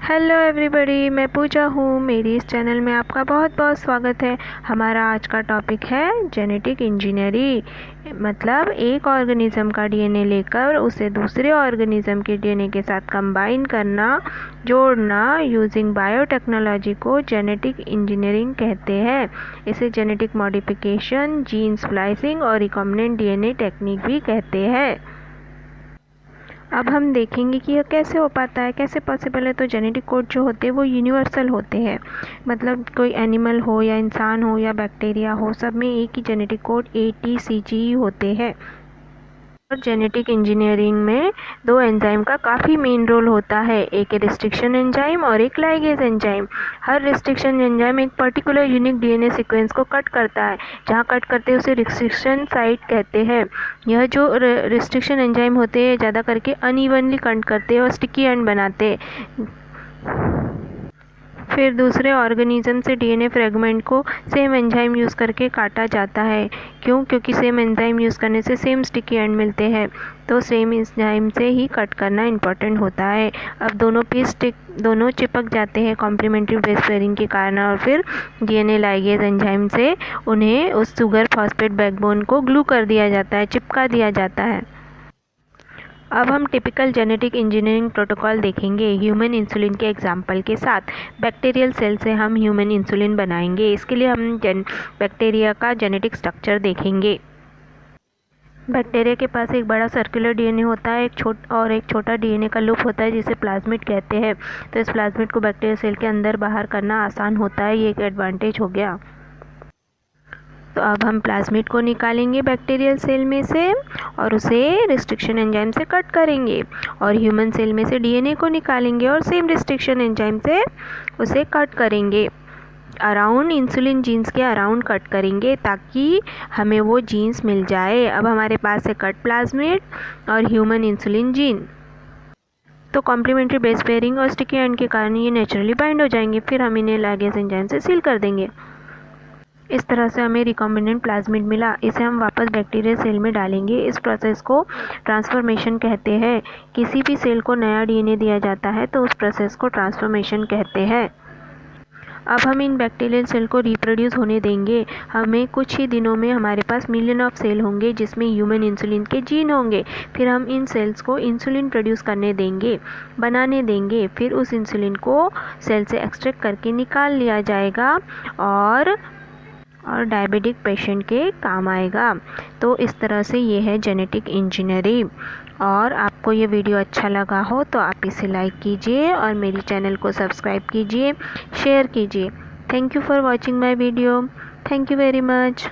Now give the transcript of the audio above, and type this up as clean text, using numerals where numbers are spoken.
Hello everybody, मैं पूजा हूँ। मेरी इस चैनल में आपका बहुत बहुत स्वागत है। हमारा आज का टॉपिक है जेनेटिक इंजीनियरिंग। मतलब एक ऑर्गेनिज्म का डीएनए लेकर उसे दूसरे ऑर्गेनिज्म के डीएनए के साथ कंबाइन करना, जोड़ना यूजिंग बायोटेक्नोलॉजी को जेनेटिक इंजीनियरिंग कहते हैं। इसे जेनेटिक मॉडिफिकेशन, जीन स्प्लाइसिंग और रिकॉम्बिनेंट डीएनए टेक्निक भी कहते हैं। अब हम देखेंगे कि यह कैसे हो पाता है, कैसे पॉसिबल है। तो जेनेटिक कोड जो होते हैं वो यूनिवर्सल होते हैं। मतलब कोई एनिमल हो या इंसान हो या बैक्टीरिया हो, सब में एक ही जेनेटिक कोड ATCG होते हैं। और जेनेटिक इंजीनियरिंग में दो एंजाइम का काफ़ी मेन रोल होता है, एक रिस्ट्रिक्शन एंजाइम और एक लाइगेज एंजाइम। हर रिस्ट्रिक्शन एंजाइम एक पर्टिकुलर यूनिक डीएनए सीक्वेंस को कट करता है। जहाँ कट करते हैं उसे रिस्ट्रिक्शन साइट कहते हैं। यह जो रिस्ट्रिक्शन एंजाइम होते हैं ज़्यादा करके अनइवनली कट करते हैं और स्टिकी एंड बनाते हैं। फिर दूसरे ऑर्गेनिज्म से डीएनए फ्रेगमेंट को सेम एंजाइम यूज़ करके काटा जाता है। क्योंकि सेम एंजाइम यूज़ करने से सेम स्टिकी एंड मिलते हैं, तो सेम एंजाइम से ही कट करना इम्पॉर्टेंट होता है। अब दोनों चिपक जाते हैं कॉम्प्लीमेंट्री बेस पेयरिंग के कारण, और फिर डीएनए लाइगेज एंजाइम से उन्हें उस शुगर फॉस्फेट बैकबोन को ग्लू कर दिया जाता है, चिपका दिया जाता है। अब हम टिपिकल जेनेटिक इंजीनियरिंग प्रोटोकॉल देखेंगे ह्यूमन इंसुलिन के एग्जाम्पल के साथ। बैक्टीरियल सेल से हम ह्यूमन इंसुलिन बनाएंगे। इसके लिए हम बैक्टीरिया का जेनेटिक स्ट्रक्चर देखेंगे। बैक्टीरिया के पास एक बड़ा सर्कुलर डीएनए होता है, एक छोटा डीएनए का लूप होता है जिसे प्लाज्मिड कहते हैं। तो इस प्लाज्मिड को बैक्टीरिया सेल के अंदर बाहर करना आसान होता है, ये एक एडवांटेज हो गया। तो अब हम प्लाज्मिड को निकालेंगे बैक्टीरियल सेल में से और उसे रिस्ट्रिक्शन एंजाइम से कट करेंगे, और ह्यूमन सेल में से डीएनए को निकालेंगे और सेम रिस्ट्रिक्शन एंजाइम से उसे कट करेंगे। अराउंड इंसुलिन जीन्स के अराउंड कट करेंगे ताकि हमें वो जीन्स मिल जाए। अब हमारे पास है कट प्लाज्मिड और ह्यूमन इंसुलिन जीन। तो कॉम्प्लीमेंट्री बेस पेयरिंग और स्टिकी एंड के कारण ये नेचुरली बाइंड हो जाएंगे। फिर हम इन्हें लाइगेज एंजाइम से सील कर देंगे। इस तरह से हमें रिकॉम्बिनेंट प्लाज्मिड मिला। इसे हम वापस बैक्टीरियल सेल में डालेंगे। इस प्रोसेस को ट्रांसफॉर्मेशन कहते हैं। किसी भी सेल को नया डीएनए दिया जाता है तो उस प्रोसेस को ट्रांसफॉर्मेशन कहते हैं। अब हम इन बैक्टीरियल सेल को रिप्रोड्यूस होने देंगे। हमें कुछ ही दिनों में हमारे पास मिलियन ऑफ सेल होंगे जिसमें ह्यूमन इंसुलिन के जीन होंगे। फिर हम इन सेल्स को इंसुलिन प्रोड्यूस करने देंगे, बनाने देंगे। फिर उस इंसुलिन को सेल से एक्सट्रैक्ट करके निकाल लिया जाएगा और डायबिटिक पेशेंट के काम आएगा। तो इस तरह से ये है जेनेटिक इंजीनियरिंग। और आपको ये वीडियो अच्छा लगा हो तो आप इसे लाइक कीजिए और मेरी चैनल को सब्सक्राइब कीजिए, शेयर कीजिए। Thank you for watching my video. Thank you very much.